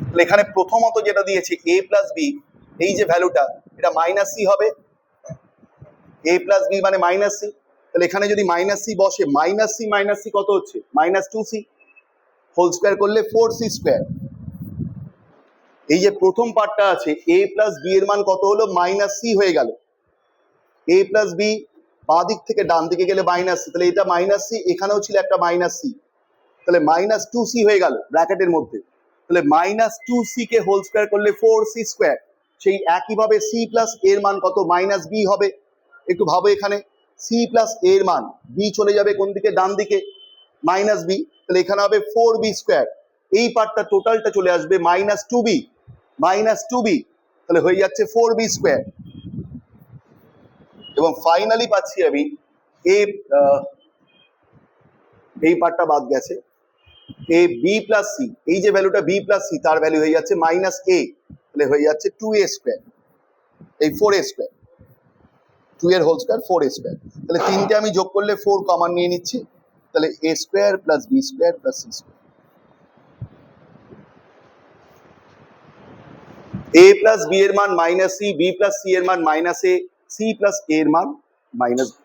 তাহলে এখানে প্রথমত যেটা দিয়েছে a প্লাস বি, এই যে ভ্যালুটা এটা মাইনাস সি হবে, a প্লাস বি মানে মাইনাস সি। তাহলে এখানে যদি মাইনাস সি বসে, মাইনাস সি কত হচ্ছে, minus two C, whole square করলে ফোর সি স্কোয়ার। এই যে প্রথম পার্টটা আছে a প্লাস বি এর মান কত হলো, মাইনাস সি হয়ে গেল। a প্লাস বি বাঁ দিক থেকে ডান দিকে গেলে মাইনাস সি, তাহলে এটা মাইনাস সি, এখানেও ছিল একটা মাইনাস সি, তাহলে মাইনাস টু সি হয়ে গেল ব্র্যাকেটের মধ্যে। তাহলে minus two C K whole square করলে ফোর সি স্কোয়ার। সেই একইভাবে সি প্লাস এর মান কত, মাইনাস বি হবে। একটু ভাবো, এখানে সি প্লাস এর মান, বি চলে যাবে কোন দিকে, ডান দিকে, মাইনাস বি, তাহলে এখানে হবে ফোর বি স্কোয়ার। এই পার্টটা টোটালটা চলে আসবে মাইনাস টু বি, তাহলে হয়ে যাচ্ছে ফোর বি স্কোয়ার। এবং ফাইনালি পাচ্ছি আমি এ, এই পার্টটা বাদ গেছে, এ বি প্লাস সি, এই যে ভ্যালুটা বি প্লাস সি তার ভ্যালু হয়ে যাচ্ছে মাইনাস এ, তাহলে হয়ে যাচ্ছে টু এ স্কোয়ার, এই ফোর এ স্কোয়ার, টু এর হোল স্কোয়ার ফোর এ স্কোয়ার। তাহলে তিনটে আমি যোগ করলে ফোর কমন নিয়ে নিচ্ছি, তাহলে A square plus B square plus C square. A plus B এর মান minus C, B plus C এর মান মাইনাস এ, সি প্লাস এর মান মাইনাস বি।